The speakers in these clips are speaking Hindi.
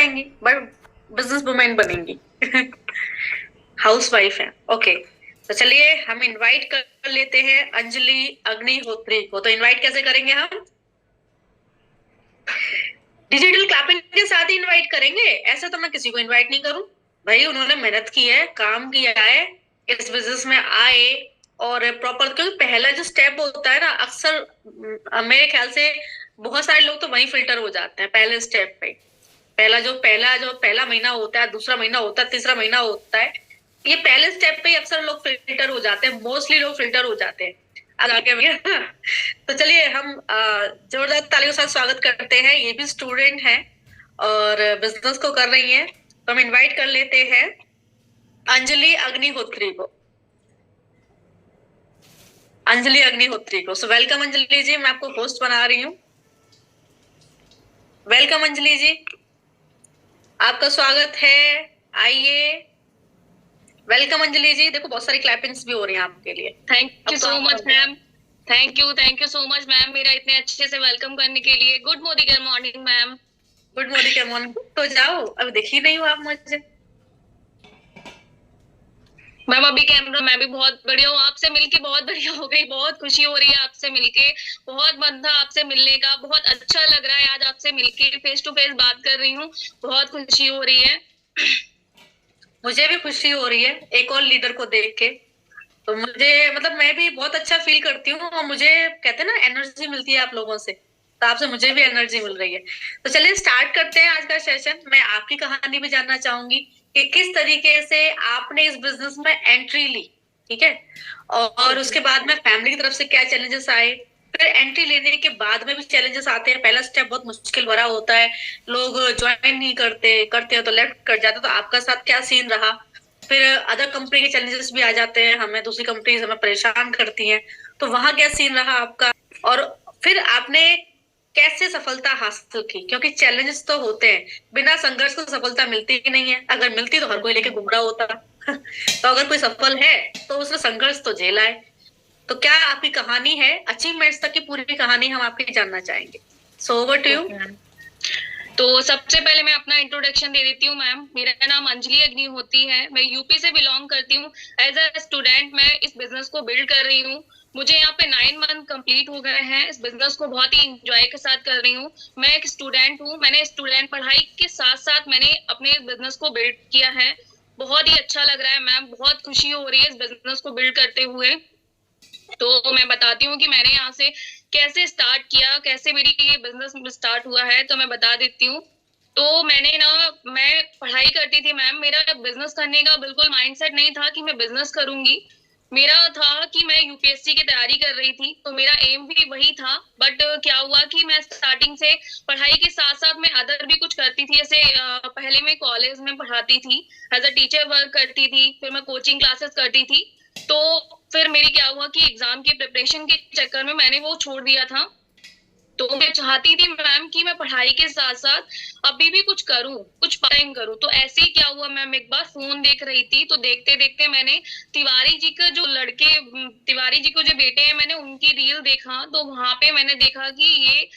जाएंगी बट बिजनेस वुमेन बनेंगी। हाउस वाइफ है। ओके, तो चलिए हम इनवाइट कर लेते हैं अंजलि अग्निहोत्री को। तो इनवाइट कैसे करेंगे हम? डिजिटल क्लैपिंग के साथ ही इनवाइट करेंगे, ऐसे तो मैं किसी को इनवाइट नहीं करूं। भाई उन्होंने मेहनत की है, काम किया है, इस बिजनेस में आए और प्रॉपर, क्योंकि पहला जो स्टेप होता है ना, अक्सर मेरे ख्याल से बहुत सारे लोग तो वहीं फिल्टर हो जाते हैं पहले स्टेप पे। पहला महीना होता है, दूसरा महीना होता है, तीसरा महीना होता है, ये पहले स्टेप पे ही अक्सर लोग फिल्टर हो जाते हैं, मोस्टली लोग फिल्टर हो जाते हैं आगे भैया। तो चलिए हम जोरदार तालियों के साथ स्वागत करते हैं, ये भी स्टूडेंट है और बिजनेस को कर रही है। तो हम इनवाइट कर लेते हैं अंजलि अग्निहोत्री को। अंजलि अग्निहोत्री को। सो वेलकम अंजलि जी, मैं आपको होस्ट बना रही हूँ। वेलकम अंजलि जी, आपका स्वागत है, आइए। वेलकम अंजलि जी। देखो बहुत सारी क्लैपिंग्स भी हो रही हैं आपके लिए। Thank you so much ma'am. Thank you so much ma'am, मेरा इतने अच्छे से वेलकम करने के लिए। Good morning ma'am. Good morning. तो जाओ, अब दिख ही नहीं हो आप मुझे। मैम अभी कैमरा, मैं भी बहुत बढ़िया हूँ, आपसे मिलके बहुत बढ़िया हो गई, बहुत खुशी हो रही है आपसे मिलके, बहुत मन था आपसे मिलने का, बहुत अच्छा लग रहा है आज आपसे मिलके फेस टू फेस बात कर रही हूँ, बहुत खुशी हो रही है। मुझे भी खुशी हो रही है एक और लीडर को देख के। तो मुझे मतलब मैं भी बहुत अच्छा फील करती हूँ और मुझे कहते हैं ना एनर्जी मिलती है आप लोगों से, तो आपसे मुझे भी एनर्जी मिल रही है। तो चलिए स्टार्ट करते हैं आज का सेशन। मैं आपकी कहानी भी जानना चाहूंगी कि किस तरीके से आपने इस बिजनेस में एंट्री ली, ठीक है, और उसके बाद में फैमिली की तरफ से क्या चैलेंजेस आए, फिर एंट्री लेने के बाद में भी चैलेंजेस आते हैं। पहला स्टेप बहुत मुश्किल भरा होता है, लोग ज्वाइन नहीं करते हो तो लेफ्ट कर जाते, तो आपका साथ क्या सीन रहा? फिर अदर कंपनी के चैलेंजेस भी आ जाते हैं, हमें दूसरी कंपनीज हमें परेशान करती हैं, तो वहां क्या सीन रहा आपका? और फिर आपने कैसे सफलता हासिल की? क्योंकि चैलेंजेस तो होते हैं, बिना संघर्ष को सफलता मिलती ही नहीं है। अगर मिलती तो हर कोई लेके घूम रहा होता। तो अगर कोई सफल है तो उसने संघर्ष तो झेला है। तो क्या आपकी कहानी है, अचीवमेंट्स तक की पूरी कहानी हम आपकी जानना चाहेंगे। So over to you. तो सबसे पहले मैं अपना इंट्रोडक्शन दे देती हूँ मैम। मेरा नाम अंजलि अग्निहोत्री है, मैं यूपी से बिलोंग करती हूँ। एज अ स्टूडेंट मैं इस बिजनेस को बिल्ड कर रही हूँ। मुझे यहाँ पे 9 मंथ कंप्लीट हो गए हैं, इस बिजनेस को बहुत ही इंजॉय के साथ कर रही हूँ। मैं एक स्टूडेंट हूँ, मैंने स्टूडेंट पढ़ाई के साथ साथ मैंने अपने बिजनेस को बिल्ड किया है। बहुत ही अच्छा लग रहा है मैम, बहुत खुशी हो रही है इस बिजनेस को बिल्ड करते हुए। तो मैं बताती हूँ कि मैंने यहाँ से कैसे स्टार्ट किया, कैसे मेरी ये बिजनेस स्टार्ट हुआ है, तो मैं बता देती हूँ। तो मैं पढ़ाई करती थी मैम, मेरा बिजनेस करने का बिल्कुल माइंडसेट नहीं था कि मैं बिजनेस करूंगी। मेरा था कि मैं यूपीएससी की तैयारी कर रही थी, तो मेरा एम भी वही था। बट क्या हुआ कि मैं स्टार्टिंग से पढ़ाई के साथ साथ मैं अदर भी कुछ करती थी। जैसे पहले मैं कॉलेज में पढ़ाती थी, एज अ टीचर वर्क करती थी, फिर मैं कोचिंग क्लासेस करती थी। तो फिर मेरी क्या हुआ कि एग्जाम की प्रिपरेशन के चक्कर में मैंने वो छोड़ दिया था। तो मैं चाहती थी मैम कि मैं पढ़ाई के साथ साथ अभी भी कुछ करूं, कुछ पार्ट टाइम करूं। तो ऐसे ही क्या हुआ मैम, एक बार फोन देख रही थी, तो देखते देखते मैंने तिवारी जी का जो लड़के, तिवारी जी को जो बेटे हैं, मैंने उनकी रील देखा। तो वहां पे मैंने देखा कि ये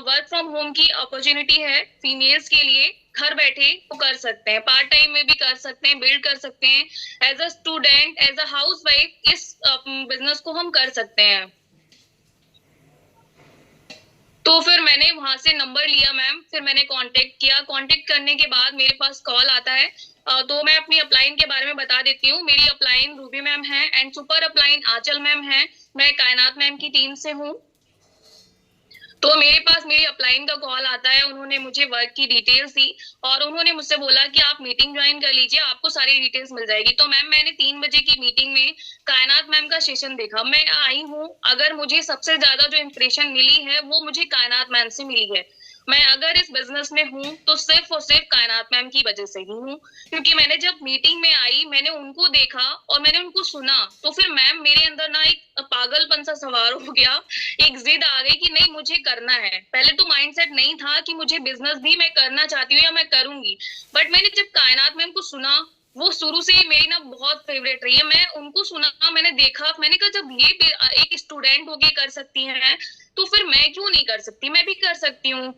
वर्क फ्रॉम होम की अपॉर्चुनिटी है फीमेल्स के लिए, घर बैठे वो कर सकते हैं, पार्ट टाइम में भी कर सकते हैं, बिल्ड कर सकते हैं, as a student, as a housewife इस बिजनेस को हम कर सकते हैं। तो फिर मैंने वहां से नंबर लिया मैम, फिर मैंने कांटेक्ट किया। कांटेक्ट करने के बाद मेरे पास कॉल आता है। तो मैं अपनी अपलाइन के बारे में बता देती हूँ। मेरी अपलाइन रूबी मैम है and super upline Aanchal ma'am है। मैं कायनात मैम की टीम से हूँ। तो मेरे पास मेरी अपलाइन का कॉल आता है, उन्होंने मुझे वर्क की डिटेल्स दी और उन्होंने मुझसे बोला कि आप मीटिंग ज्वाइन कर लीजिए, आपको सारी डिटेल्स मिल जाएगी। तो मैम मैंने 3 बजे की मीटिंग में कायनात मैम का सेशन देखा। मैं आई हूँ, अगर मुझे सबसे ज्यादा जो इंप्रेशन मिली है वो मुझे कायनात मैम से मिली है। मैं अगर इस बिजनेस में हूँ तो सिर्फ और सिर्फ कायनात मैम की वजह से ही हूँ, क्योंकि मैंने जब मीटिंग में आई, मैंने उनको देखा और मैंने उनको सुना, तो फिर मैम मेरे अंदर ना एक पागलपन सा सवार हो गया, एक जिद आ गई कि नहीं मुझे करना है। पहले तो माइंडसेट नहीं था कि मुझे बिजनेस भी मैं करना चाहती हूँ या मैं करूंगी, बट मैंने जब कायनात मैम को सुना, वो शुरू से ही मेरी ना बहुत फेवरेट रही है। मैं उनको सुना, मैंने देखा, मैंने कहा जब ये एक स्टूडेंट होके कर सकती हैं तो फिर मैं क्यों नहीं कर सकती, मैं भी कर सकती हूँ।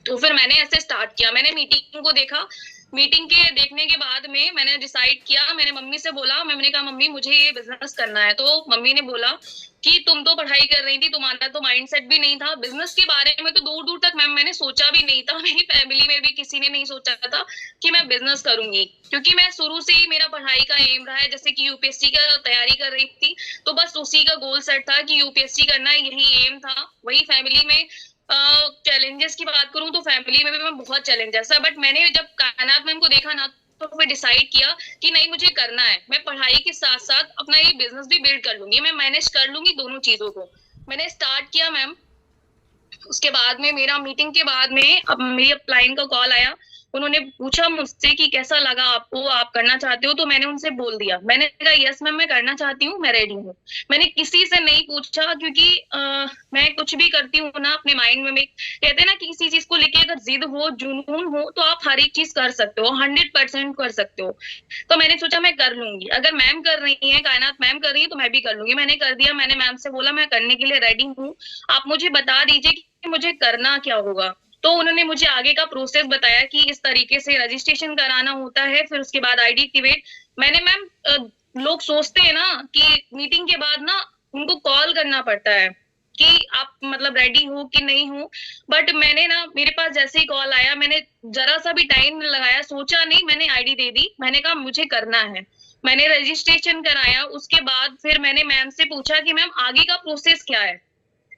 तो फिर मैंने ऐसे स्टार्ट किया, मैंने मीटिंग को देखा, मीटिंग के देखने के बाद में मैंने डिसाइड किया, मैंने मम्मी से बोला, मैंने कहा मम्मी मुझे ये बिजनेस करना है। तो मम्मी ने बोला कि तुम तो पढ़ाई कर रही थी, तुम्हारा तो माइंडसेट भी नहीं था बिजनेस के बारे में, तो दूर दूर तक मैम मैंने सोचा भी नहीं था, मेरी फैमिली में भी किसी ने नहीं सोचा था कि मैं बिजनेस करूंगी, क्योंकि मैं शुरू से ही मेरा पढ़ाई का एम रहा है, जैसे कि यूपीएससी का तैयारी कर रही थी, तो बस उसी का गोल सेट था कि यूपीएससी करना है, यही एम था। वही फैमिली में चैलेंजेस की बात करूं तो फैमिली में भी मैं बहुत चैलेंजेस है, बट मैंने जब कायनात मैम को देखा ना, तो फिर डिसाइड किया कि नहीं मुझे करना है, मैं पढ़ाई के साथ साथ अपना ये बिजनेस भी बिल्ड कर लूंगी, मैं मैनेज कर लूंगी दोनों चीजों को। मैंने स्टार्ट किया मैम। उसके बाद में मेरा मीटिंग के बाद में अब मेरी अपलाइन का कॉल आया, उन्होंने पूछा मुझसे कि कैसा लगा आपको, आप करना चाहते हो? तो मैंने उनसे बोल दिया, मैंने कहा यस मैम मैं करना चाहती हूँ, मैं रेडी हूँ। मैंने किसी से नहीं पूछा, क्योंकि मैं कुछ भी करती हूँ ना अपने माइंड में कहते हैं ना कि किसी चीज को लेके अगर जिद हो, जुनून हो, तो आप हर एक चीज कर सकते हो, 100% कर सकते हो। तो मैंने सोचा मैं कर लूंगी, अगर मैम कर रही है, कायनात मैम कर रही है, तो मैं भी कर लूंगी। मैंने कर दिया, मैंने मैम से बोला मैं करने के लिए रेडी हूँ, आप मुझे बता दीजिए कि मुझे करना क्या होगा। तो उन्होंने मुझे आगे का प्रोसेस बताया कि इस तरीके से रजिस्ट्रेशन कराना होता है, फिर उसके बाद आईडी एक्टिवेट। मैंने मैम लोग सोचते हैं ना कि मीटिंग के बाद ना उनको कॉल करना पड़ता है कि आप मतलब रेडी हो कि नहीं हो, बट मैंने ना मेरे पास जैसे ही कॉल आया, मैंने जरा सा भी टाइम नहीं लगाया, सोचा नहीं, मैंने आईडी दे दी, मैंने कहा मुझे करना है। मैंने रजिस्ट्रेशन कराया, उसके बाद फिर मैंने मैम से पूछा कि मैम आगे का प्रोसेस क्या है।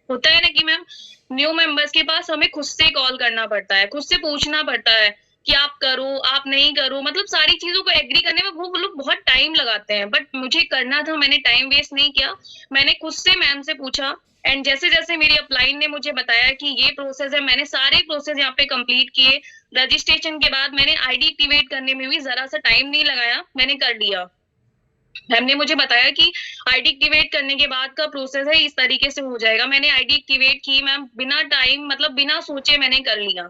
होता है ना कि मैम न्यू मेंबर्स के पास हमें खुद से कॉल करना पड़ता है, खुद से पूछना पड़ता है कि आप करो आप नहीं करो, मतलब सारी चीजों को एग्री करने में वो लोग बहुत टाइम लगाते हैं, बट मुझे करना था, मैंने टाइम वेस्ट नहीं किया, मैंने खुद से मैम से पूछा। एंड जैसे जैसे मेरी अपलाइन ने मुझे बताया कि ये प्रोसेस है, मैंने सारे प्रोसेस यहाँ पे कंप्लीट किए। रजिस्ट्रेशन के बाद मैंने आईडी एक्टिवेट करने में भी जरा सा टाइम नहीं लगाया, मैंने कर लिया। मैम ने मुझे बताया कि आईडी एक्टिवेट करने के बाद का प्रोसेस है इस तरीके से हो जाएगा। मैंने आईडी एक्टिवेट की मैम, बिना टाइम मतलब बिना सोचे मैंने कर लिया।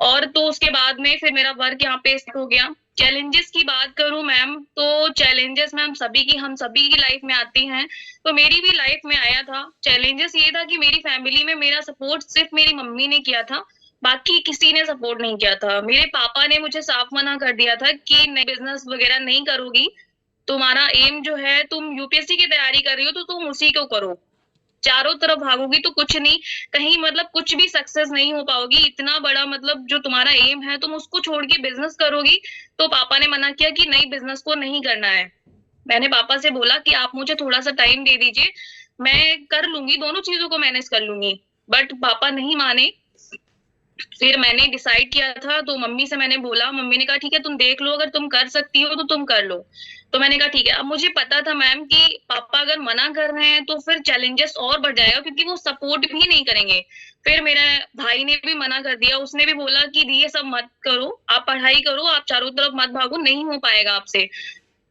और तो उसके बाद में फिर मेरा वर्क यहाँ पे स्टार्ट हो गया। चैलेंजेस की बात करूं मैम, तो चैलेंजेस मैम सभी की, हम सभी की लाइफ में आती हैं, तो मेरी भी लाइफ में आया था। चैलेंजेस ये था कि मेरी फैमिली में मेरा सपोर्ट सिर्फ मेरी मम्मी ने किया था, बाकी किसी ने सपोर्ट नहीं किया था। मेरे पापा ने मुझे साफ मना कर दिया था कि नहीं बिजनेस वगैरह नहीं करोगी, तुम्हारा एम जो है, तुम यूपीएससी की तैयारी कर रही हो तो तुम उसी को करो, चारों तरफ भागोगी तो कुछ नहीं, कहीं मतलब कुछ भी सक्सेस नहीं हो पाओगी, इतना बड़ा मतलब जो तुम्हारा एम है तुम उसको छोड़ के बिजनेस करोगी। तो पापा ने मना किया कि नहीं बिजनेस को नहीं करना है। मैंने पापा से बोला कि आप मुझे थोड़ा सा टाइम दे दीजिए, मैं कर लूंगी, दोनों चीजों को मैनेज कर लूंगी, बट पापा नहीं माने। फिर मैंने डिसाइड किया था, तो मम्मी से मैंने बोला, मम्मी ने कहा ठीक है तुम देख लो, अगर तुम कर सकती हो तो तुम कर लो। तो मैंने कहा ठीक है। अब मुझे पता था मैम कि पापा अगर मना कर रहे हैं तो फिर चैलेंजेस और बढ़ जाएगा, क्योंकि वो सपोर्ट भी नहीं करेंगे। फिर मेरा भाई ने भी मना कर दिया, उसने भी बोला कि ये सब मत करो, आप पढ़ाई करो, आप चारों तरफ मत भागो, नहीं हो पाएगा आपसे।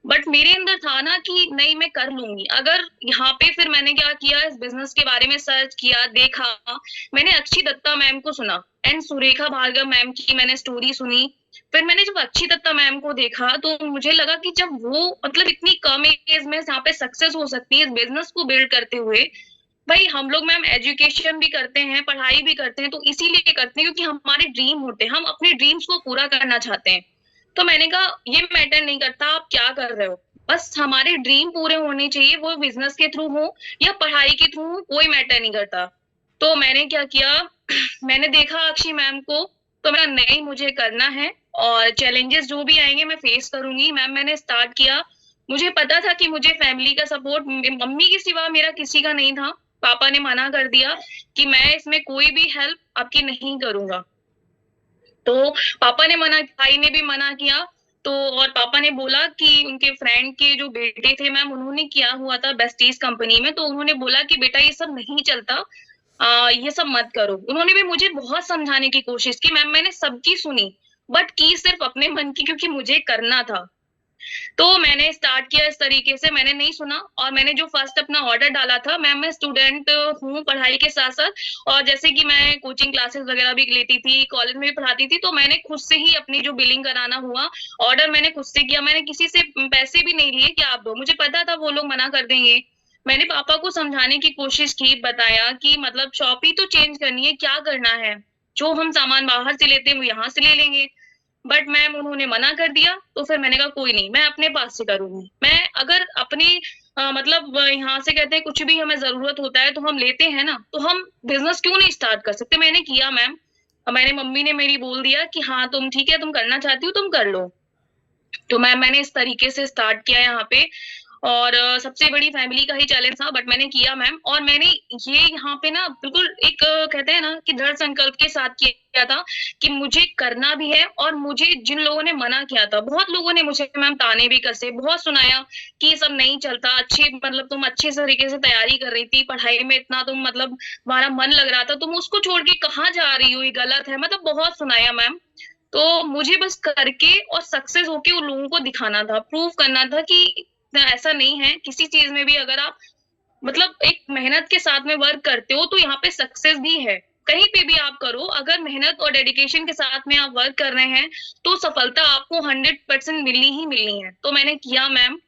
बट मेरे अंदर था ना कि नहीं मैं कर लूंगी। अगर यहाँ पे फिर मैंने क्या किया, इस बिजनेस के बारे में सर्च किया, देखा, मैंने अक्षी दत्ता मैम को सुना एंड सुरेखा भार्गव मैम की मैंने स्टोरी सुनी। फिर मैंने जब अक्षी दत्ता मैम को देखा तो मुझे लगा कि जब वो मतलब इतनी कम एज में यहाँ पे सक्सेस हो सकती है इस बिजनेस को बिल्ड करते हुए, भाई हम लोग मैम एजुकेशन भी करते हैं, पढ़ाई भी करते हैं, तो इसीलिए करते हैं क्योंकि हमारे ड्रीम होते हैं, हम अपने ड्रीम्स को पूरा करना चाहते हैं। तो मैंने कहा ये मैटर नहीं करता आप क्या कर रहे हो, बस हमारे ड्रीम पूरे होने चाहिए, वो बिजनेस के थ्रू हो या पढ़ाई के थ्रू हो, कोई मैटर नहीं करता। तो मैंने क्या किया, मैंने देखा अक्षी मैम को, तो मेरा नहीं मुझे करना है और चैलेंजेस जो भी आएंगे मैं फेस करूंगी। मैम मैंने स्टार्ट किया, मुझे पता था कि मुझे फैमिली का सपोर्ट मम्मी के सिवा मेरा किसी का नहीं था। पापा ने मना कर दिया कि मैं इसमें कोई भी हेल्प आपकी नहीं करूंगा। तो पापा ने मना, भाई ने भी मना किया। तो और पापा ने बोला कि उनके फ्रेंड के जो बेटे थे मैम, उन्होंने किया हुआ था बेस्टीज कंपनी में, तो उन्होंने बोला कि बेटा ये सब नहीं चलता, ये सब मत करो। उन्होंने भी मुझे बहुत समझाने की कोशिश की मैम, मैंने सबकी सुनी, बट की सिर्फ अपने मन की, क्योंकि मुझे करना था। तो मैंने स्टार्ट किया इस तरीके से, मैंने नहीं सुना और मैंने जो फर्स्ट अपना ऑर्डर डाला था, मैं स्टूडेंट हूँ पढ़ाई के साथ साथ, और जैसे कि मैं कोचिंग क्लासेस वगैरह भी लेती थी, कॉलेज में भी पढ़ाती थी, तो मैंने खुद से ही अपनी जो बिलिंग कराना हुआ, ऑर्डर मैंने खुद से किया, मैंने किसी से पैसे भी नहीं लिए कि आप दो, मुझे पता था वो लोग मना कर देंगे। मैंने पापा को समझाने की कोशिश की, बताया कि मतलब शॉप ही तो चेंज करनी है, क्या करना है, जो हम सामान बाहर से लेते हैं वो यहाँ से ले लेंगे। बट मैम उन्होंने मना कर दिया, तो फिर मैंने कहा कोई नहीं, मैं अपने पास से करूंगी। मैं अगर अपनी मतलब यहाँ से कहते हैं कुछ भी हमें जरूरत होता है तो हम लेते हैं ना, तो हम बिजनेस क्यों नहीं स्टार्ट कर सकते। मैंने किया मैम, मैंने मम्मी ने मेरी बोल दिया कि हाँ तुम ठीक है, तुम करना चाहती हो तुम कर लो। तो मैंने इस तरीके से स्टार्ट किया यहाँ पे। और सबसे बड़ी फैमिली का ही चैलेंज था, बट मैंने किया मैम। और मैंने ये यहाँ पे ना बिल्कुल एक कहते हैं ना कि दृढ़ संकल्प के साथ किया था कि मुझे करना भी है। और मुझे जिन लोगों ने मना किया था, बहुत लोगों ने मुझे मैम ताने भी कसे, बहुत सुनाया कि ये सब नहीं चलता, अच्छी मतलब तुम अच्छे तरीके से तैयारी कर रही थी, पढ़ाई में इतना तुम मतलब तुम्हारा मन लग रहा था, तुम उसको छोड़ के कहाँ जा रही हो, ये गलत है, मतलब बहुत सुनाया मैम। तो मुझे बस करके और सक्सेस होके उन लोगों को दिखाना था, प्रूव करना था कि ऐसा नहीं है। किसी चीज में भी अगर आप मतलब एक मेहनत के साथ में वर्क करते हो तो यहाँ पे सक्सेस भी है। कहीं पे भी आप करो, अगर मेहनत और डेडिकेशन के साथ में आप वर्क कर रहे हैं तो सफलता आपको 100% मिलनी ही मिलनी है। तो मैंने किया मैम।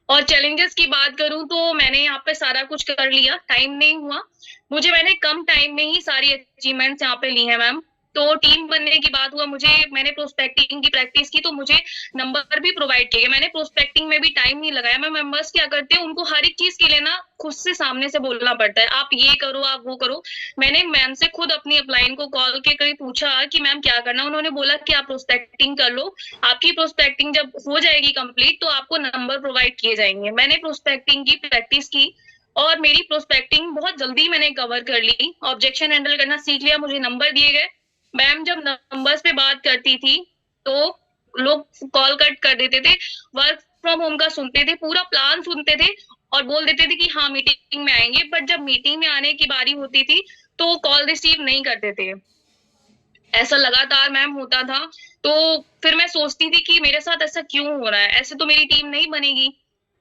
और चैलेंजेस की बात करूं तो मैंने यहाँ पे सारा कुछ कर लिया, टाइम नहीं हुआ मुझे, मैंने कम टाइम में ही सारी अचीवमेंट्स यहाँ पे ली है मैम। तो टीम बनने की बात हुआ, मुझे मैंने प्रोस्पेक्टिंग की प्रैक्टिस की तो मुझे नंबर भी प्रोवाइड किए। मैंने प्रोस्पेक्टिंग में भी टाइम नहीं लगाया। मैं मेंबर्स क्या करते हैं, उनको हर एक चीज के लिए ना खुद से सामने से बोलना पड़ता है, आप ये करो आप वो करो। मैंने मैम से खुद अपनी अपलाइन को कॉल के कहीं पूछा कि मैम क्या करना, उन्होंने बोला कि आप प्रोस्पेक्टिंग कर लो, आपकी प्रोस्पेक्टिंग जब हो जाएगी कंप्लीट तो आपको नंबर प्रोवाइड किए जाएंगे। मैंने प्रोस्पेक्टिंग की प्रैक्टिस की और मेरी प्रोस्पेक्टिंग बहुत जल्दी मैंने कवर कर ली, ऑब्जेक्शन हैंडल करना सीख लिया, मुझे नंबर दिए गए। मैम जब नंबर्स पे बात करती थी तो लोग कॉल कट कर देते थे, वर्क फ्रॉम होम का सुनते थे, पूरा प्लान सुनते थे और बोल देते थे कि हाँ मीटिंग में आएंगे, बट जब मीटिंग में आने की बारी होती थी तो कॉल रिसीव नहीं करते थे। ऐसा लगातार मैम होता था। तो फिर मैं सोचती थी कि मेरे साथ ऐसा क्यों हो रहा है, ऐसे तो मेरी टीम नहीं बनेगी।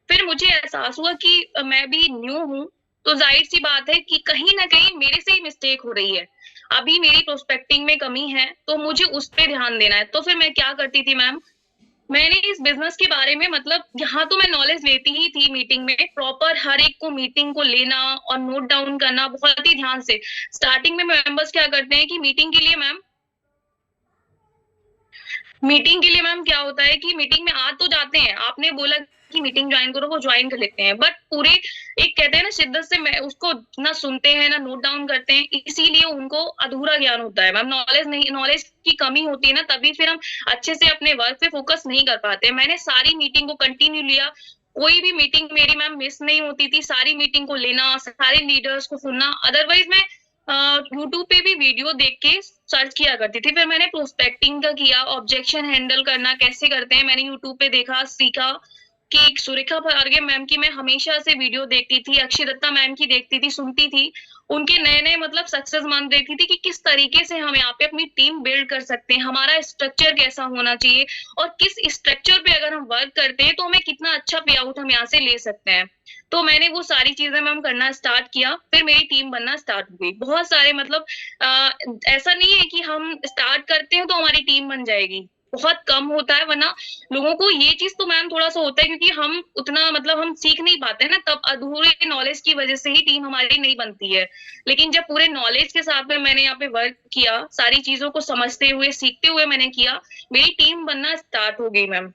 फिर मुझे एहसास हुआ कि मैं भी न्यू हूँ, तो जाहिर सी बात है कि कहीं ना कहीं मेरे से ही मिस्टेक हो रही है, अभी मेरी प्रोस्पेक्टिंग में कमी है, तो मुझे उस पे ध्यान देना है। तो फिर मैं क्या करती थी मैम, मैंने इस बिजनेस के बारे में मतलब यहाँ तो मैं नॉलेज लेती ही थी, मीटिंग में प्रॉपर हर एक को मीटिंग को लेना और नोट डाउन करना बहुत ही ध्यान से। स्टार्टिंग में मेंबर्स क्या करते हैं कि मीटिंग के लिए मैम क्या होता है कि मीटिंग में आ तो जाते हैं, आपने बोला कि मीटिंग ज्वाइन करो, वो ज्वाइन कर लेते हैं, बट पूरे एक कहते हैं ना शिद्दत से मैं उसको ना सुनते हैं ना नोट डाउन करते हैं, इसीलिए उनको अधूरा ज्ञान होता है मैम, नॉलेज की कमी होती है ना, तभी फिर हम अच्छे से अपने वर्क पे फोकस नहीं कर पाते। मैंने सारी मीटिंग को कंटिन्यू लिया, कोई भी मीटिंग मेरी मैम मिस नहीं होती थी, सारी मीटिंग को लेना, सारे लीडर्स को सुनना। अदरवाइज मैं यूट्यूब पे भी वीडियो देख के सर्च किया करती थी। फिर मैंने प्रोस्पेक्टिंग का किया, ऑब्जेक्शन हैंडल करना कैसे करते हैं मैंने यूट्यूब पे देखा सीखा। कि सुरेखा फरगे मैम की मैं हमेशा से वीडियो देखती थी, अक्षय दत्ता मैम की देखती थी, सुनती थी, उनके नए नए मतलब सक्सेस मान देखती थी कि किस तरीके से हम यहाँ पे अपनी टीम बिल्ड कर सकते हैं, हमारा स्ट्रक्चर कैसा होना चाहिए और किस स्ट्रक्चर पे अगर हम वर्क करते हैं तो हमें कितना अच्छा पे आउट हम यहाँ से ले सकते हैं। तो मैंने वो सारी चीजें मैम करना स्टार्ट किया, फिर मेरी टीम बनना स्टार्ट हो गई। बहुत सारे मतलब ऐसा नहीं है कि हम स्टार्ट करते हैं तो हमारी टीम बन जाएगी, बहुत कम होता है। वरना लोगों को ये चीज तो मैम थोड़ा सा होता है क्योंकि हम उतना मतलब हम सीख नहीं पाते हैं ना, तब अधूरे नॉलेज की वजह से ही टीम हमारी नहीं बनती है। लेकिन जब पूरे नॉलेज के साथ में मैंने यहाँ पे वर्क किया, सारी चीजों को समझते हुए सीखते हुए मैंने किया, मेरी टीम बनना स्टार्ट हो गई मैम,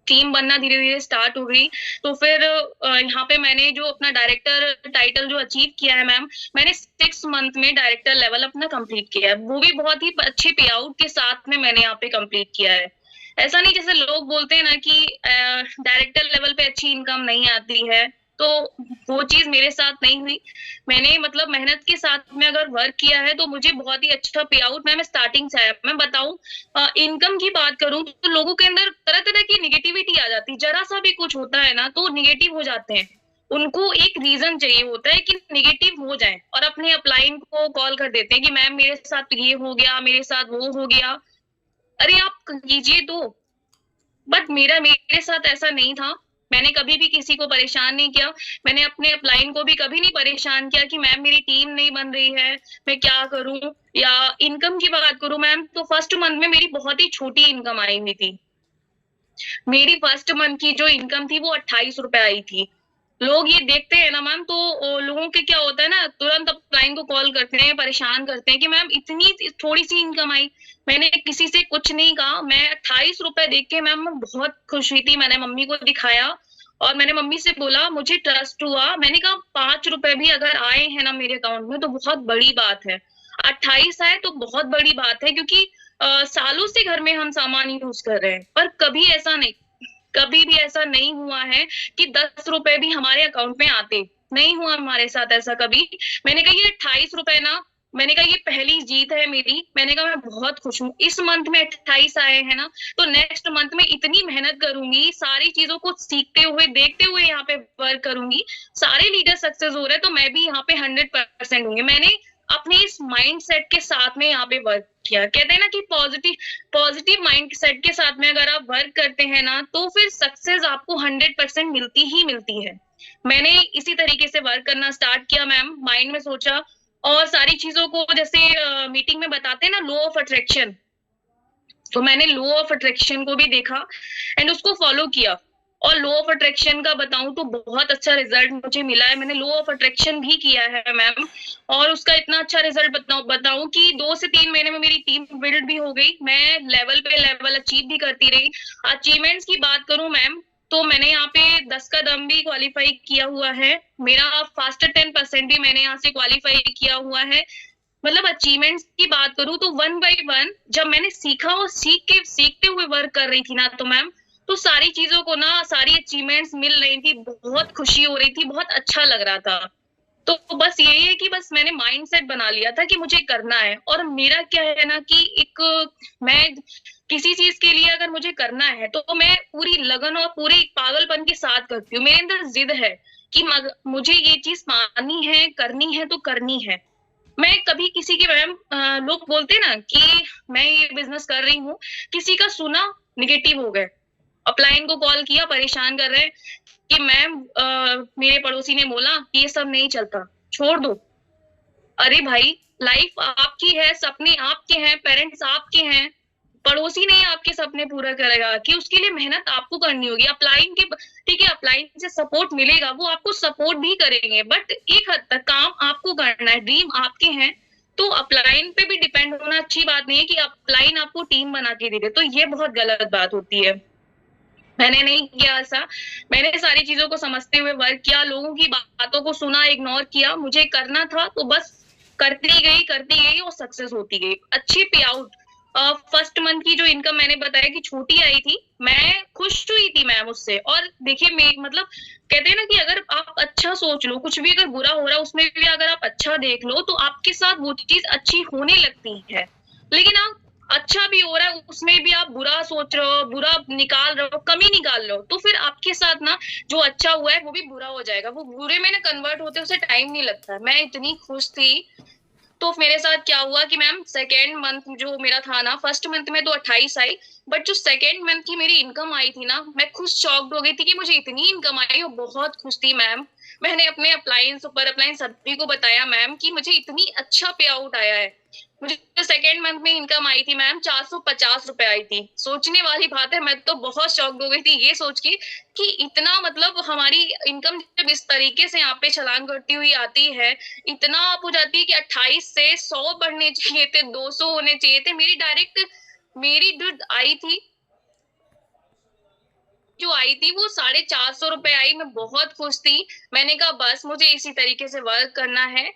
टीम बनना धीरे धीरे स्टार्ट हो गई। तो फिर यहाँ पे मैंने जो अपना डायरेक्टर टाइटल जो अचीव किया है मैम, मैंने 6 मंथ में डायरेक्टर लेवल अपना कंप्लीट किया है, वो भी बहुत ही अच्छे पे आउट के साथ में मैंने यहाँ पे कंप्लीट किया है। ऐसा नहीं जैसे लोग बोलते हैं ना कि डायरेक्टर लेवल पे अच्छी इनकम नहीं आती है, तो वो चीज मेरे साथ नहीं हुई। मैंने मतलब मेहनत के साथ में अगर वर्क किया है तो मुझे बहुत ही अच्छा पे आउट मैं स्टार्टिंग से आया। मैं बताऊं इनकम की बात करूं तो लोगों के अंदर तरह तरह की निगेटिविटी आ जाती है, जरा सा भी कुछ होता है ना तो निगेटिव हो जाते हैं, उनको एक रीजन चाहिए होता है कि निगेटिव हो जाए और अपने अपलाइन को कॉल कर देते हैं कि मैम मेरे साथ ये हो गया, मेरे साथ वो हो गया, अरे आप कीजिए तो। बट मेरे साथ ऐसा नहीं था, मैंने कभी भी किसी को परेशान नहीं किया, मैंने अपने अपलाइन को भी कभी नहीं परेशान किया कि मैम मेरी टीम नहीं बन रही है, मैं क्या करूं। या इनकम की बात करूं मैम तो फर्स्ट मंथ में मेरी बहुत ही छोटी इनकम आई हुई थी, मेरी फर्स्ट मंथ की जो इनकम थी वो 28 रुपए आई थी। लोग ये देखते हैं ना मैम, तो लोगों के क्या होता है ना, तुरंत अपलाइन को कॉल करते हैं, परेशान करते हैं कि मैम इतनी थोड़ी सी इनकम आई। मैंने किसी से कुछ नहीं कहा, मैं 28 रुपए देख के मैम मैं बहुत खुश हुई थी। मैंने मम्मी को दिखाया और मैंने मम्मी से बोला, मुझे ट्रस्ट हुआ, मैंने कहा 5 रुपए भी अगर आए हैं ना मेरे अकाउंट में तो बहुत बड़ी बात है, 28 आए तो बहुत बड़ी बात है, क्योंकि सालों से घर में हम सामान यूज कर रहे हैं, पर कभी ऐसा नहीं, कभी भी ऐसा नहीं हुआ है कि 10 रुपए भी हमारे अकाउंट में आते, नहीं हुआ हमारे साथ ऐसा कभी। मैंने कहा ये 28 रुपए ना, मैंने कहा ये पहली जीत है मेरी, मैंने कहा मैं बहुत खुश हूँ, इस मंथ में 28 आए हैं ना, तो नेक्स्ट मंथ में इतनी मेहनत करूंगी, सारी चीजों को सीखते हुए देखते हुए यहाँ पे वर्क करूंगी, सारे लीडर सक्सेस हो रहे हैं तो मैं भी यहाँ पे 100% होंगे। मैंने अपने इस माइंड सेट के साथ में यहाँ पे वर्क किया। कहते हैं ना कि पॉजिटिव माइंड सेट के साथ में अगर आप वर्क करते हैं ना, तो फिर सक्सेस आपको 100% मिलती ही मिलती है। मैंने इसी तरीके से वर्क करना स्टार्ट किया मैम, माइंड में सोचा और सारी चीजों को, जैसे मीटिंग में बताते हैं ना लॉ ऑफ अट्रैक्शन, तो मैंने लॉ ऑफ अट्रैक्शन को भी देखा एंड उसको फॉलो किया। और लॉ ऑफ अट्रैक्शन का बताऊं तो बहुत अच्छा रिजल्ट मुझे मिला है। मैंने लॉ ऑफ अट्रैक्शन भी किया है मैम, और उसका इतना अच्छा रिजल्ट बताऊं कि 2 से 3 महीने में मेरी टीम बिल्ड भी हो गई, मैं लेवल पे लेवल अचीव भी करती रही। अचीवमेंट्स की बात करूं मैम, तो मैंने यहाँ पे 10 का दम भी क्वालिफाई किया हुआ है, मेरा फास्टर 10% भी मैंने यहाँ से क्वालिफाई किया हुआ है। मतलब अचीवमेंट्स की बात करूं तो 1 बाय 1 जब मैंने सीखा और सीखते हुए वर्क कर रही थी ना, तो मैम तो सारी चीजों को ना, सारी अचीवमेंट्स मिल रही थी, बहुत खुशी हो रही थी, बहुत अच्छा लग रहा था। तो बस यही है कि बस मैंने माइंड सेट बना लिया था कि मुझे करना है। और मेरा क्या है ना कि एक, मैं किसी चीज के लिए अगर मुझे करना है तो मैं पूरी लगन और पूरे पागलपन के साथ करती हूँ। मेरे अंदर जिद है कि मुझे ये चीज पानी है, करनी है तो करनी है। मैं कभी किसी के, मैम लोग बोलते ना कि मैं ये बिजनेस कर रही हूँ, किसी का सुना निगेटिव हो गए, अपलाइन को कॉल किया, परेशान कर रहे हैं कि मैम मेरे पड़ोसी ने बोला कि ये सब नहीं चलता, छोड़ दो। अरे भाई, लाइफ आपकी है, सपने आपके हैं, पेरेंट्स आपके हैं, पड़ोसी नहीं आपके सपने पूरा करेगा कि उसके लिए मेहनत आपको करनी होगी। अपलाइन के, ठीक है, अपलाइन से सपोर्ट मिलेगा, वो आपको सपोर्ट भी करेंगे, बट एक हद तक काम आपको करना है, ड्रीम आपके हैं। तो अपलाइन पे भी डिपेंड होना अच्छी बात नहीं है कि अपलाइन आपको टीम बना के दे दे, तो ये बहुत गलत बात होती है। मैंने नहीं किया ऐसा, मैंने सारी चीजों को समझते हुए वर्क किया, लोगों की बातों को सुना, इग्नोर किया, मुझे करना था तो बस करती गई और सक्सेस होती गई। अच्छी पे आउट, फर्स्ट मंथ की जो इनकम मैंने बताया कि छोटी आई थी, मैं खुश हुई थी मैम उससे। और देखिए, मैं मतलब कहते हैं ना कि अगर आप अच्छा सोच लो, कुछ भी अगर बुरा हो रहा है उसमें भी अगर आप अच्छा देख लो तो आपके साथ वो चीज अच्छी होने लगती है। लेकिन आप अच्छा भी हो रहा है उसमें भी आप बुरा सोच रहे हो, बुरा निकाल रहे हो, कमी निकाल रहे हो, तो फिर आपके साथ ना जो अच्छा हुआ है वो भी बुरा हो जाएगा, वो बुरे में ना कन्वर्ट होते उसे टाइम नहीं लगता। मैं इतनी खुश थी। तो मेरे साथ क्या हुआ कि मैम सेकेंड मंथ जो मेरा था ना, फर्स्ट मंथ में तो 28 आई, बट जो सेकेंड मंथ की मेरी इनकम आई थी ना, मैं खुद शॉक्ड हो गई थी कि मुझे इतनी इनकम आई और बहुत खुश थी मैम। मैंने अपने अपलाइन, सुपर अपलाइन सभी को बताया मैम कि मुझे इतनी अच्छा पे आउट आया है। मुझे सेकेंड मंथ में इनकम आई थी मैम 450 रुपए आई थी। सोचने वाली बात है, मैं तो बहुत शॉक्ड हो गई थी ये सोच के कि इतना, मतलब हमारी इनकम जब इस तरीके से यहाँ पे छलांग करती हुई आती है, इतना आप हो जाती है कि 28 से 100 बढ़ने चाहिए थे, 200 होने चाहिए थे। मेरी जो आई थी, वो 450 रुपए आई। मैं बहुत खुश थी। मैंने कहा बस मुझे इसी तरीके से वर्क करना है।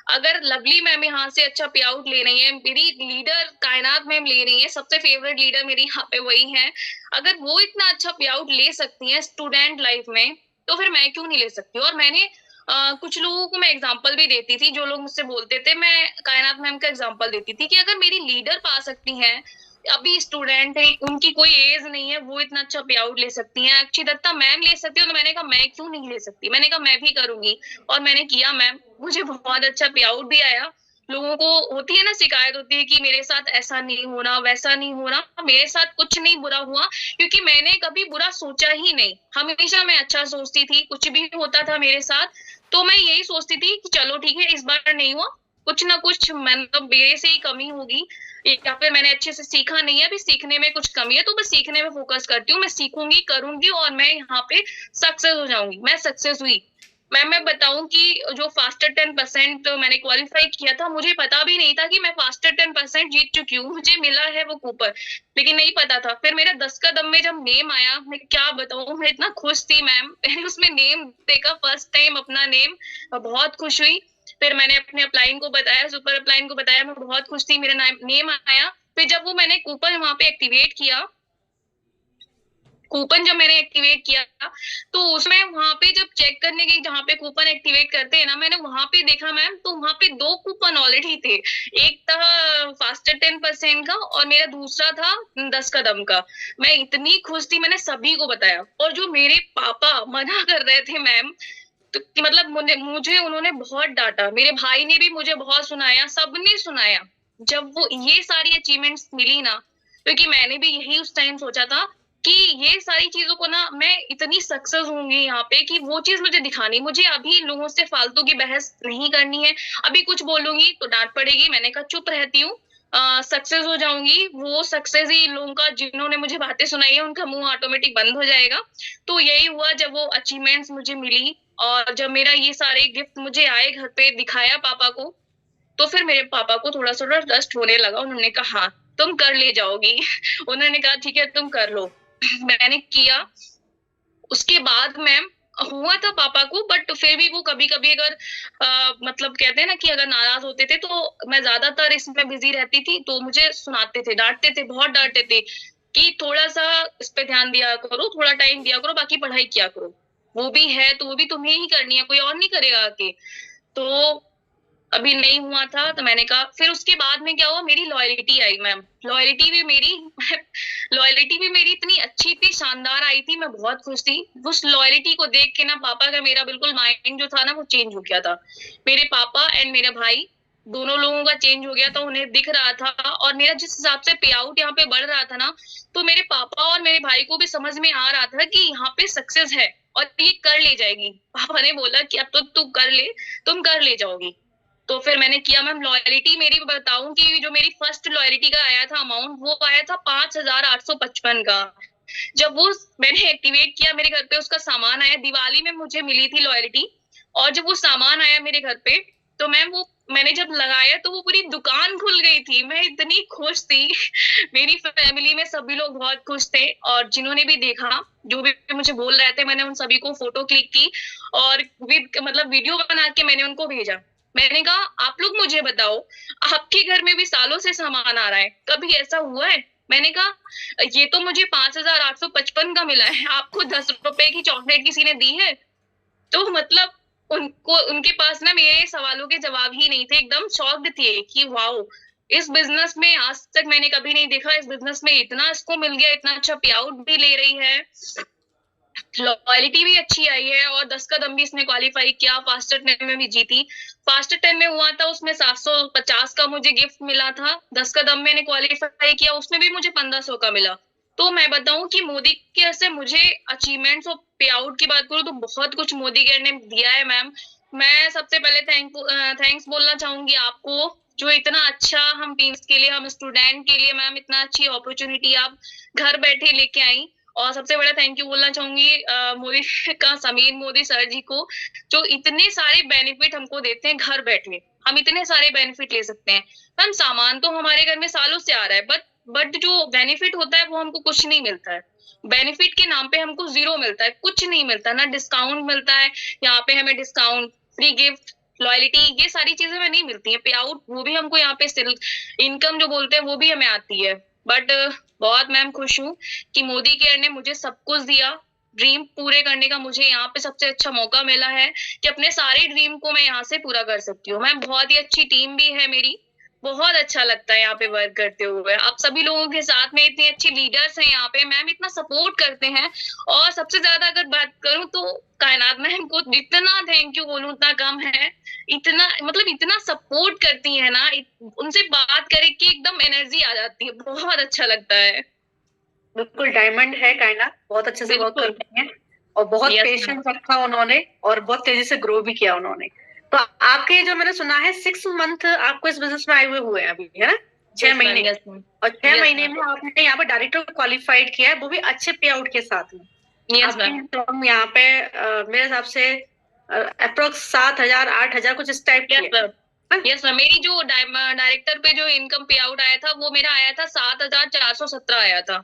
अगर लवली मैम यहाँ से अच्छा पे आउट ले रही है, मेरी लीडर कायनात मैम ले रही है, सबसे फेवरेट लीडर मेरी यहाँ पे वही है, अगर वो इतना अच्छा पे आउट ले सकती है स्टूडेंट लाइफ में, तो फिर मैं क्यों नहीं ले सकती। और मैंने कुछ लोगों को मैं एग्जांपल भी देती थी, जो लोग मुझसे बोलते थे, मैं कायनात मैम का एग्जांपल देती थी कि अगर मेरी लीडर पा सकती हैं, अभी स्टूडेंट है, उनकी कोई एज नहीं है, वो इतना अच्छा पे आउट ले सकती हैं, अक्षय दत्ता मैम ले सकती है, तो मैंने कहा मैं क्यों नहीं ले सकती। मैंने कहा मैं भी करूंगी, और मैंने किया मैम। मुझे बहुत अच्छा पे आउट भी आया। लोगों को होती है ना शिकायत, होती है कि मेरे साथ ऐसा नहीं हो रहा, वैसा नहीं हो रहा। मेरे साथ कुछ नहीं बुरा हुआ, क्योंकि मैंने कभी बुरा सोचा ही नहीं, हमेशा मैं अच्छा सोचती थी। कुछ भी होता था मेरे साथ तो मैं यही सोचती थी कि चलो ठीक है, इस बार नहीं हुआ, कुछ ना कुछ मतलब मेरे से ही कमी होगी, या फिर मैंने अच्छे से सीखा नहीं है, अभी सीखने में कुछ कमी है, तो बस सीखने में फोकस करती हूँ, मैं सीखूंगी, करूंगी, और मैं यहाँ पे सक्सेस हो जाऊंगी। मैं सक्सेस हुई। मैम मैं बताऊं कि जो फास्टर 10% मैंने क्वालिफाई किया था, मुझे पता भी नहीं था कि मैं फास्टर 10% जीत चुकी हूँ। मुझे मिला है वो कूपन, लेकिन नहीं पता था। फिर मेरा 10 कदम में जब नेम आया, मैं क्या बताऊं, मैं इतना खुश थी मैम। मैंने उसमें नेम देखा फर्स्ट टाइम, अपना नेम, बहुत खुश हुई। फिर मैंने अपने अपलाइन को बताया, सुपर अपलाइन को बताया, मैं बहुत खुश थी, मेरा नेम आया। फिर जब वो मैंने कूपन वहां पे एक्टिवेट किया, कूपन जब मैंने एक्टिवेट किया, तो उसमें वहां पे जब चेक करने गई जहां पे कूपन एक्टिवेट करते हैं ना, मैंने वहां पे देखा मैम, तो वहां पे दो कूपन ऑलरेडी थे। एक था फास्टर 10% का, और मेरा दूसरा था 10 कदम का। मैं इतनी खुश थी, मैंने सभी को बताया। और जो मेरे पापा मना कर रहे थे मैम, तो कि मतलब मुझे उन्होंने बहुत डांटा, मेरे भाई ने भी मुझे बहुत सुनाया, सबने सुनाया। जब वो ये सारी अचीवमेंट्स मिली ना, क्योंकि मैंने भी यही उस टाइम सोचा था कि ये सारी चीजों को ना, मैं इतनी सक्सेस होंगी यहाँ पे कि वो चीज मुझे दिखानी, मुझे अभी लोगों से फालतू की बहस नहीं करनी है। अभी कुछ बोलूंगी तो डांट पड़ेगी, मैंने कहा चुप रहती हूँ। सक्सेस हो जाऊंगी, वो सक्सेस ही लोगों का, जिन्होंने मुझे बातें सुनाई है उनका मुंह ऑटोमेटिक बंद हो जाएगा। तो यही हुआ जब वो अचीवमेंट्स मुझे मिली, और जब मेरा ये सारे गिफ्ट मुझे आए घर पे, दिखाया पापा को, तो फिर मेरे पापा को थोड़ा थोड़ा ट्रस्ट होने लगा। उन्होंने कहा हाँ, तुम कर ले जाओगी। उन्होंने कहा ठीक है, तुम कर लो। मैंने किया। उसके बाद मैम हुआ था पापा को, बट फिर भी वो कभी कभी अगर मतलब कहते हैं ना कि अगर नाराज होते थे, तो मैं ज्यादातर इसमें बिजी रहती थी, तो मुझे सुनाते थे, डांटते थे, बहुत डांटते थे कि थोड़ा सा इस पे ध्यान दिया करो, थोड़ा टाइम दिया करो, बाकी पढ़ाई किया करो। वो भी है तो वो भी तुम्हें ही करनी है, कोई और नहीं करेगा आके। तो अभी नहीं हुआ था, तो मैंने कहा, फिर उसके बाद में क्या हुआ, मेरी लॉयलिटी आई मैम। लॉयलिटी भी मेरी लॉयलिटी भी मेरी इतनी अच्छी थी, शानदार आई थी, मैं बहुत खुश थी। उस लॉयलिटी को देख के ना, पापा का, मेरा बिल्कुल माइंड जो था ना, वो चेंज हो गया था। मेरे पापा एंड मेरे भाई, दोनों लोगों का चेंज हो गया था, उन्हें दिख रहा था। और मेरा जिस हिसाब से पे आउट यहाँ पे बढ़ रहा था ना, तो मेरे पापा और मेरे भाई को भी समझ में आ रहा था कि यहाँ पे सक्सेस है और ये कर ले जाएगी। पापा ने बोला कि अब तो तू कर ले, तुम कर ले जाओगी। तो फिर मैंने किया मैम। लॉयलिटी मेरी बताऊं कि जो मेरी फर्स्ट लॉयलिटी का आया था अमाउंट, वो आया था 5,855 का। जब वो मैंने एक्टिवेट किया, मेरे घर पे उसका सामान आया, दिवाली में मुझे मिली थी लॉयलिटी। और जब वो सामान आया मेरे घर पे, तो मैम वो मैंने जब लगाया, तो वो पूरी दुकान खुल गई थी, मैं इतनी खुश थी। मेरी फैमिली में सभी लोग बहुत खुश थे, और जिन्होंने भी देखा, जो भी मुझे बोल रहे थे, मैंने उन सभी को फोटो क्लिक की, और मतलब वीडियो बना के मैंने उनको भेजा। मैंने कहा आप लोग मुझे बताओ, आपके घर में भी सालों से सामान आ रहा है, कभी ऐसा हुआ है? मैंने कहा ये तो मुझे 5,855 का मिला है, आपको 10 रुपए की चॉकलेट किसी ने दी है? तो मतलब उनको, उनके पास ना मेरे सवालों के जवाब ही नहीं थे, एकदम शॉक्ड थे कि वाओ, इस बिजनेस में आज तक मैंने कभी नहीं देखा, इस बिजनेस में इतना इसको मिल गया, इतना अच्छा पे आउट भी ले रही है, लॉयलिटी भी अच्छी आई है, और 10 कदम भी इसने क्वालिफाई किया, फास्टर 10 में भी जीती। फास्टर 10 में हुआ था, उसमें 750 का मुझे गिफ्ट मिला था। 10 कदम मैंने क्वालिफाई किया, उसमें भी मुझे 1500 का मिला। तो मैं बताऊं कि मोदी केयर से मुझे अचीवमेंट्स और पे आउट की बात करूं, तो बहुत कुछ मोदी केयर ने दिया है मैम। मैं सबसे पहले थैंक्स बोलना चाहूंगी आपको, जो इतना अच्छा हम टीम्स के लिए, हम स्टूडेंट के लिए मैम, इतना अच्छी अपॉर्चुनिटी आप घर बैठे लेके आई। और सबसे बड़ा थैंक यू बोलना चाहूंगी मोदी का, समीर मोदी सर जी को, जो इतने सारे बेनिफिट हमको देते हैं घर बैठे। हम इतने सारे बेनिफिट ले सकते हैं मैम। सामान तो हमारे घर में सालों से आ रहा है, बट जो बेनिफिट होता है वो हमको कुछ नहीं मिलता है। बेनिफिट के नाम पे हमको जीरो मिलता है, कुछ नहीं मिलता, ना डिस्काउंट मिलता है। यहाँ पे हमें डिस्काउंट, फ्री गिफ्ट, लॉयलिटी, ये सारी चीजें हमें नहीं मिलती है। पे आउट वो भी हमको यहाँ पे इनकम जो बोलते हैं वो भी हमें आती है। बट बहुत मैम खुश हूँ कि मोदी केयर ने मुझे सब कुछ दिया। ड्रीम पूरे करने का मुझे यहाँ पे सबसे अच्छा मौका मिला है कि अपने सारे ड्रीम को मैं यहाँ से पूरा कर सकती हूँ। मैम बहुत ही अच्छी टीम भी है मेरी, बहुत अच्छा लगता है यहाँ पे वर्क करते हुए। आप सभी लोगों के साथ में इतने अच्छे लीडर्स हैं यहाँ पे, मैम इतना सपोर्ट करते हैं। और सबसे ज्यादा अगर बात करूँ तो कायनात मैम को जितना थैंक यू बोलूं उतना कम है। इतना मतलब इतना सपोर्ट करती है ना, उनसे बात करके एकदम एनर्जी आ जाती है, बहुत अच्छा लगता है। बिल्कुल डायमंड है कायनात, बहुत अच्छे से वर्क कर बिल्कुल। रही है, और बहुत यस मैम। पेशेंस रखा उन्होंने, और बहुत तेजी से ग्रो भी किया उन्होंने। तो आपके जो मैंने सुना है 6 मंथ आपको इस बिजनेस में आए हुए हुए हैं अभी, है ना? 6 महीने। Yes ma'am. और 6 महीने मैम। में आपने यहाँ पे डायरेक्टर क्वालिफाइड किया है, वो भी अच्छे पे आउट के साथ में। यस आपकी मैम। income यहाँ पे मेरे हिसाब से अप्रोक्स 7,000 8,000 कुछ इस टाइप की यस है। Sir, yes sir. मेरी जो डायरेक्टर पे जो इनकम पे आउट आया था वो मेरा आया था 7,417 आया था।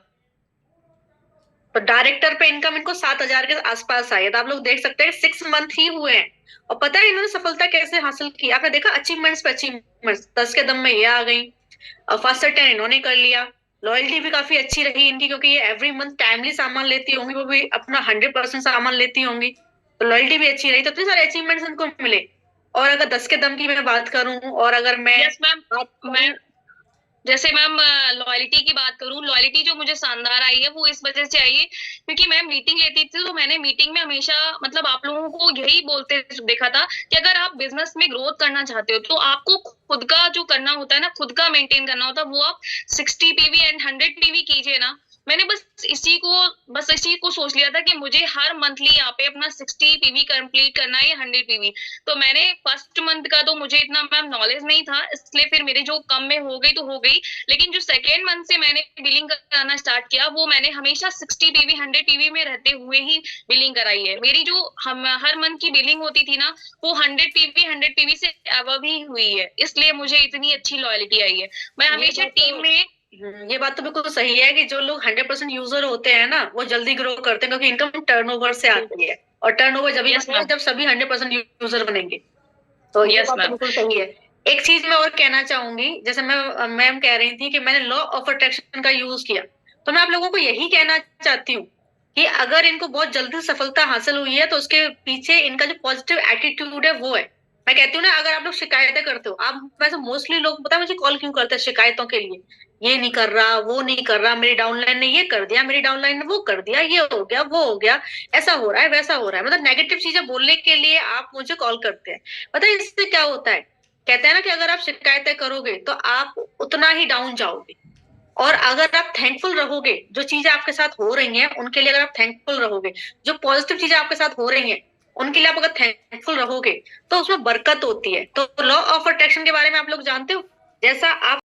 तो डायरेक्टर पे इनकम इनको 7,000 के आसपास आई है। तो आप लोग देख सकते हैं 6 मंथ ही हुए हैं और पता है इन्होंने सफलता कैसे हासिल की। आपने देखा अचीवमेंट्स पे अचीवमेंट्स, 10 के दम में ये आ गई और फास्टर 10 इन्होंने कर लिया। लॉयल्टी भी काफी अच्छी रही इनकी, क्योंकि ये एवरी मंथ टाइमली सामान लेती होंगी, वो भी अपना 100% सामान लेती होंगी, तो लॉयल्टी भी अच्छी रही। तो इतने सारे अचीवमेंट्स इनको मिले। और अगर 10 के दम की मैं बात करूं और अगर मैं यस मैम। बात मैं करूं, जैसे मैम लॉयल्टी की बात करूं, लॉयल्टी जो मुझे शानदार आई है वो इस वजह से आई है क्योंकि मैम मीटिंग लेती थी तो मैंने मीटिंग में हमेशा मतलब आप लोगों को यही बोलते देखा था कि अगर आप बिजनेस में ग्रोथ करना चाहते हो तो आपको खुद का जो करना होता है ना, खुद का मेंटेन करना होता है, वो आप 60 पीवी एंड 100 पीवी कीजिए ना। मैंने बस इसी को सोच लिया था कि मुझे हर मंथली यहाँ पे अपना 60 पीवी कंप्लीट करना है या 100 पीवी। तो मैंने फर्स्ट मंथ का तो मुझे इतना मैम नॉलेज नहीं था, इसलिए फिर मेरे जो कम में हो गई तो हो गई। लेकिन जो सेकेंड मंथ से मैंने बिलिंग कराना स्टार्ट किया वो मैंने हमेशा 60 पीवी 100 पीवी में रहते हुए ही बिलिंग कराई है। मेरी जो हम हर मंथ की बिलिंग होती थी ना वो 100 पीवी से अबव ही हुई है, इसलिए मुझे इतनी अच्छी लॉयल्टी आई है। मैं ये हमेशा बात टीम तो में ये बात तो बिल्कुल सही है कि जो लोग 100% यूजर होते हैं ना, वो जल्दी ग्रो करते हैं, क्योंकि इनकम टर्नओवर से आती है और टर्नओवर जब यस बनता है मैम। जब सभी 100% यूजर बनेंगे। तो ये यस बात तो मैम। बिल्कुल सही है। एक चीज मैं और कहना चाहूंगी, जैसे मैम कह रही थी कि मैंने लॉ ऑफ अट्रैक्शन का यूज किया, तो मैं आप लोगों को यही कहना चाहती हूँ कि अगर इनको बहुत जल्दी सफलता हासिल हुई है तो उसके पीछे इनका जो पॉजिटिव एटीट्यूड है वो है। मैं कहती हूँ ना, अगर आप लोग शिकायतें करते हो, आप वैसे मोस्टली लोग पता है मुझे कॉल क्यों करते हैं शिकायतों के लिए, ये नहीं कर रहा, वो नहीं कर रहा, मेरी डाउनलाइन ने ये कर दिया, मेरी डाउनलाइन ने वो कर दिया, ये हो गया, वो हो गया, ऐसा हो रहा है, वैसा हो रहा है, मतलब नेगेटिव चीजें बोलने के लिए आप मुझे कॉल करते हैं। पता है इससे क्या होता है, कहते हैं ना कि अगर आप शिकायतें करोगे तो आप उतना ही डाउन जाओगे। और अगर आप थैंकफुल रहोगे, जो चीजें आपके साथ हो रही हैं उनके लिए अगर आप थैंकफुल रहोगे, जो पॉजिटिव चीजें आपके साथ हो रही हैं उनके लिए आप अगर थैंकफुल रहोगे, तो उसमें बरकत होती है। तो लॉ ऑफ अट्रैक्शन के बारे में आप लोग जानते हो, जैसा आप